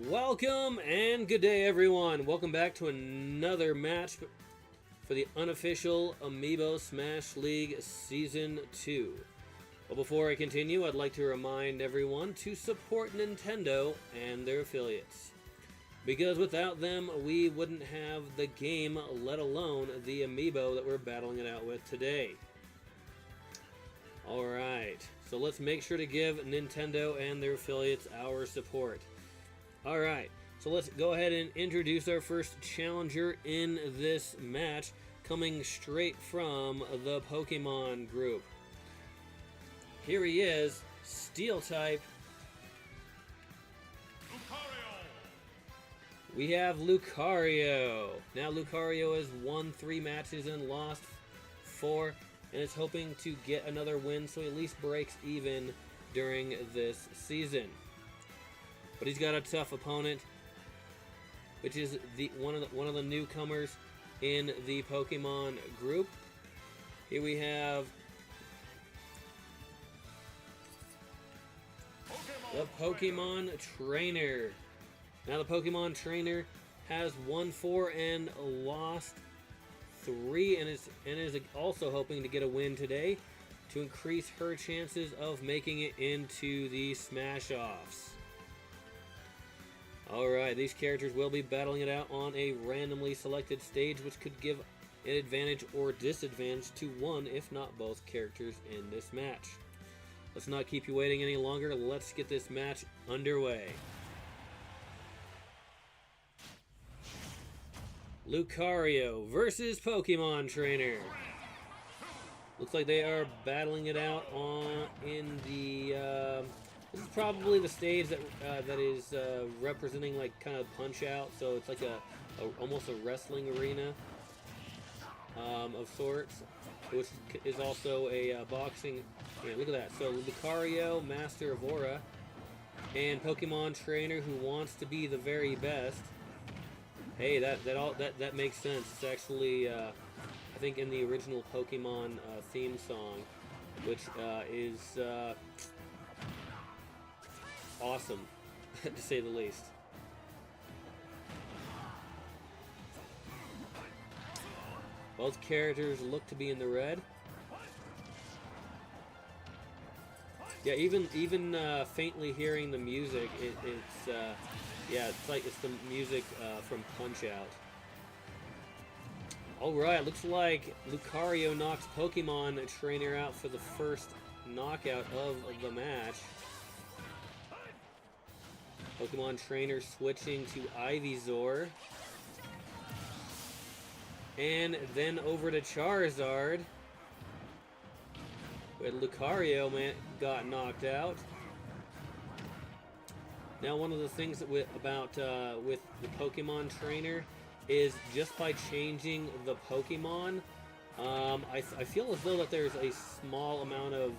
Welcome and good day, everyone. Welcome back to another match for the Unofficial Amiibo Smash League Season 2. Well, before I continue, I'd like to remind everyone to support Nintendo and their affiliates. Because without them, we wouldn't have the game, let alone the Amiibo that we're battling it out with today. Alright, so let's make sure to give Nintendo and their affiliates our support. Alright, so let's go ahead and introduce our first challenger in this match, coming straight from the Pokemon group. Here he is, Steel type. Lucario. We have Lucario. Now Lucario has won 3 matches and lost 4, and is hoping to get another win so he at least breaks even during this season. But he's got a tough opponent, which is one of the newcomers in the Pokemon group. Here we have the Pokemon Trainer. Now the Pokemon Trainer has won 4 and lost 3, and is also hoping to get a win today to increase her chances of making it into the Smash-Offs. Alright, these characters will be battling it out on a randomly selected stage, which could give an advantage or disadvantage to one, if not both, characters in this match. Let's not keep you waiting any longer. Let's get this match underway. Lucario versus Pokemon Trainer. Looks like they are battling it out in the... this is probably the stage that is representing like kind of Punch-Out, so it's like almost a wrestling arena of sorts, which is also a boxing. Yeah, look at that. So Lucario, Master of Aura, and Pokemon Trainer who wants to be the very best. Hey, that makes sense. It's actually I think in the original Pokemon theme song, which is awesome, to say the least. Both characters look to be in the red. Yeah, even faintly hearing the music, it's the music from Punch-Out. Alright, looks like Lucario knocks Pokemon Trainer out for the first knockout of the match. Pokemon Trainer switching to Ivysaur. And then over to Charizard. But Lucario got knocked out. Now one of the things about with the Pokemon Trainer is just by changing the Pokemon, I feel as though that there's a small amount of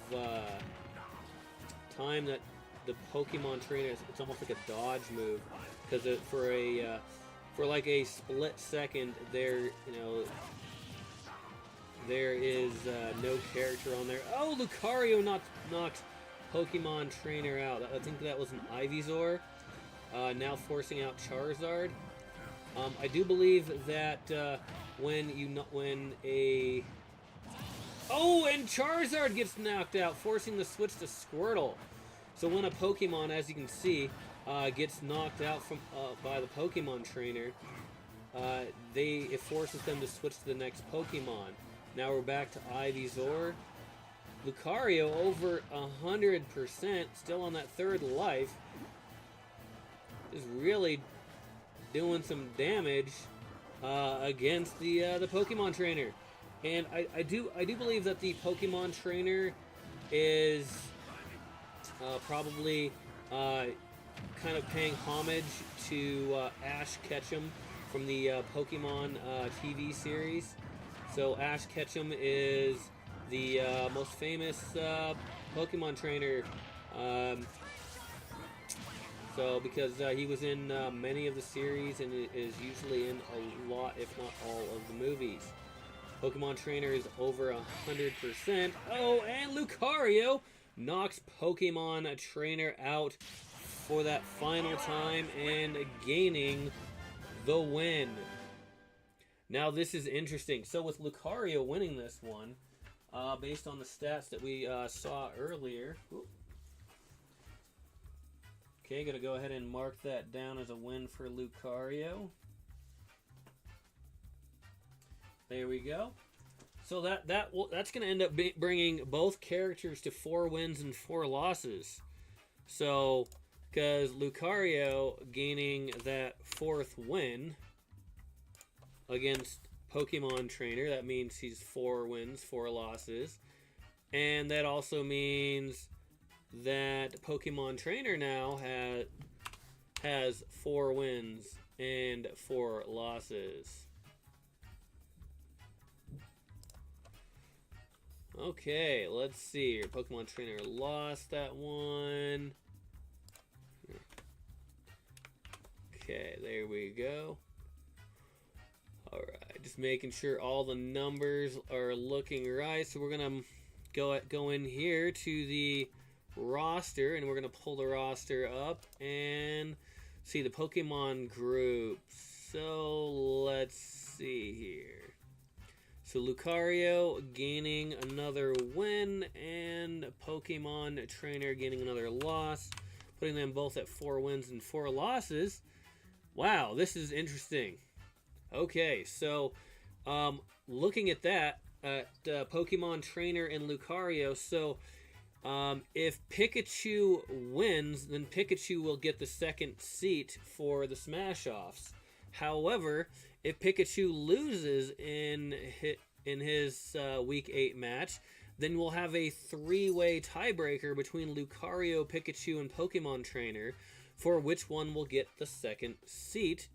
time that the Pokemon Trainer, it's almost like a dodge move, because for like a split second there is no character on there. Oh, Lucario knocked Pokemon Trainer out. I think that was an Ivysaur. Now forcing out Charizard. I do believe that when Charizard gets knocked out, forcing the switch to Squirtle. So when a Pokemon, as you can see, gets knocked out by the Pokemon Trainer, it forces them to switch to the next Pokemon. Now we're back to Ivysaur. Lucario over 100%, still on that 3rd life, is really doing some damage against the Pokemon Trainer. And I do believe that the Pokemon Trainer is probably kind of paying homage to Ash Ketchum from the Pokemon TV series. So Ash Ketchum is the most famous Pokemon Trainer. So because he was in many of the series and is usually in a lot, if not all, of the movies. Pokemon Trainer is over 100%. Oh, and Lucario knocks Pokemon Trainer out for that final time and gaining the win. Now this is interesting. So with Lucario winning this one, based on the stats that we saw earlier. Okay, gonna go ahead and mark that down as a win for Lucario. There we go. So that's gonna end up bringing both characters to 4 wins and 4 losses. So, because Lucario gaining that 4th win against Pokemon Trainer, that means he's 4 wins, 4 losses. And that also means that Pokemon Trainer now has 4 wins and 4 losses. Okay, let's see here. Pokemon Trainer lost that one. Okay, there we go. Alright, just making sure all the numbers are looking right. So we're going to go in here to the roster, and we're going to pull the roster up and see the Pokemon groups. So let's see here. So Lucario gaining another win and Pokemon Trainer gaining another loss, putting them both at 4 wins and 4 losses. Wow, this is interesting. Okay, so looking at that, Pokemon Trainer and Lucario, so if Pikachu wins, then Pikachu will get the 2nd seat for the Smash-Offs. However, if Pikachu loses in his Week 8 match, then we'll have a 3-way tiebreaker between Lucario, Pikachu, and Pokemon Trainer for which one will get the 2nd seat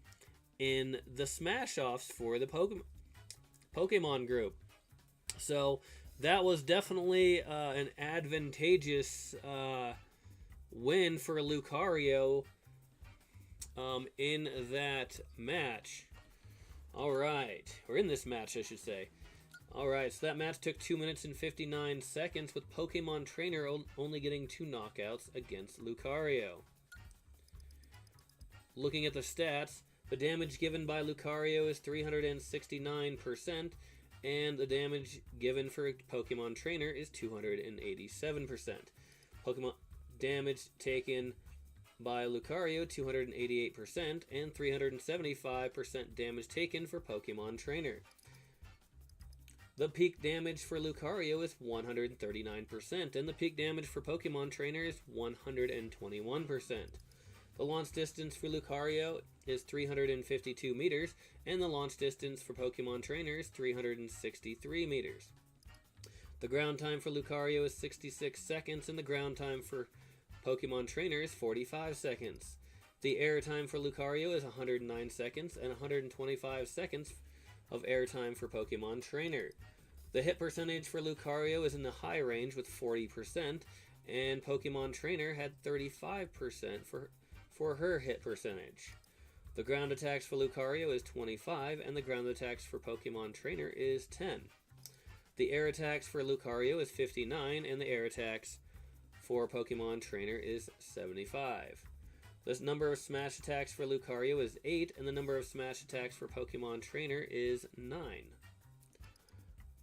in the Smash-Offs for the Pokemon group. So that was definitely an advantageous win for Lucario in that match. Alright, or in this match, I should say. Alright, so that match took 2 minutes and 59 seconds, with Pokemon Trainer only getting 2 knockouts against Lucario. Looking at the stats, the damage given by Lucario is 369%, and the damage given for Pokemon Trainer is 287%. Pokemon damage taken by Lucario, 288%, and 375% damage taken for Pokemon Trainer. The peak damage for Lucario is 139%, and the peak damage for Pokemon Trainer is 121%. The launch distance for Lucario is 352 meters, and the launch distance for Pokemon Trainer is 363 meters. The ground time for Lucario is 66 seconds, and the ground time for Pokemon Trainer is 45 seconds. The air time for Lucario is 109 seconds, and 125 seconds of air time for Pokemon Trainer. The hit percentage for Lucario is in the high range with 40%, and Pokemon Trainer had 35% for her hit percentage. The ground attacks for Lucario is 25, and the ground attacks for Pokemon Trainer is 10. The air attacks for Lucario is 59, and the air attacks for Pokemon Trainer is 75. The number of smash attacks for Lucario is 8, and the number of smash attacks for Pokemon Trainer is 9.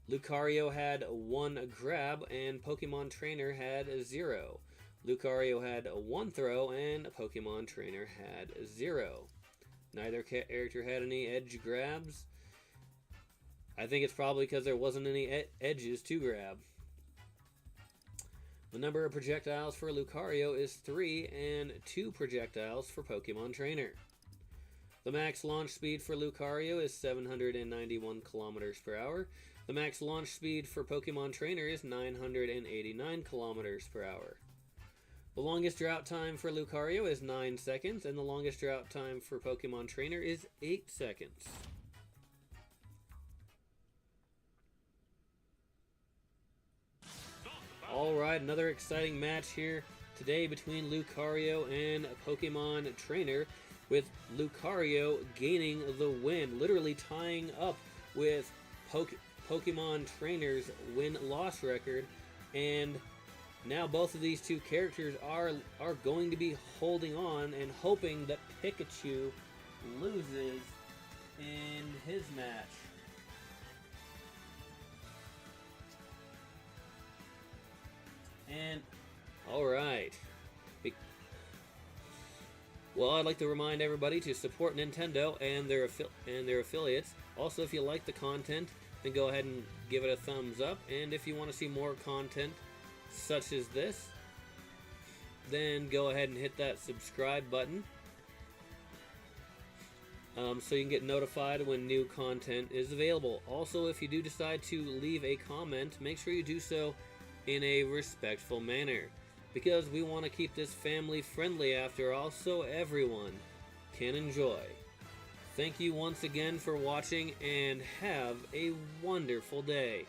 Lucario had 1 grab, and Pokemon Trainer had 0. Lucario had 1 throw, and Pokemon Trainer had 0. Neither character had any edge grabs. I think it's probably because there wasn't any edges to grab. The number of projectiles for Lucario is 3, and 2 projectiles for Pokemon Trainer. The max launch speed for Lucario is 791 kilometers per hour. The max launch speed for Pokemon Trainer is 989 kilometers per hour. The longest drought time for Lucario is 9 seconds, and the longest drought time for Pokemon Trainer is 8 seconds. Alright, another exciting match here today between Lucario and Pokemon Trainer, with Lucario gaining the win, literally tying up with Pokemon Trainer's win-loss record, and Now both of these two characters are going to be holding on and hoping that Pikachu loses in his match. And all right. Well, I'd like to remind everybody to support Nintendo and their affiliates. Also, if you like the content, then go ahead and give it a thumbs up. And if you want to see more content such as this, then go ahead and hit that subscribe button, so you can get notified when new content is available. Also, if you do decide to leave a comment, make sure you do so in a respectful manner, because we want to keep this family friendly after all, so everyone can enjoy. Thank you once again for watching, and have a wonderful day.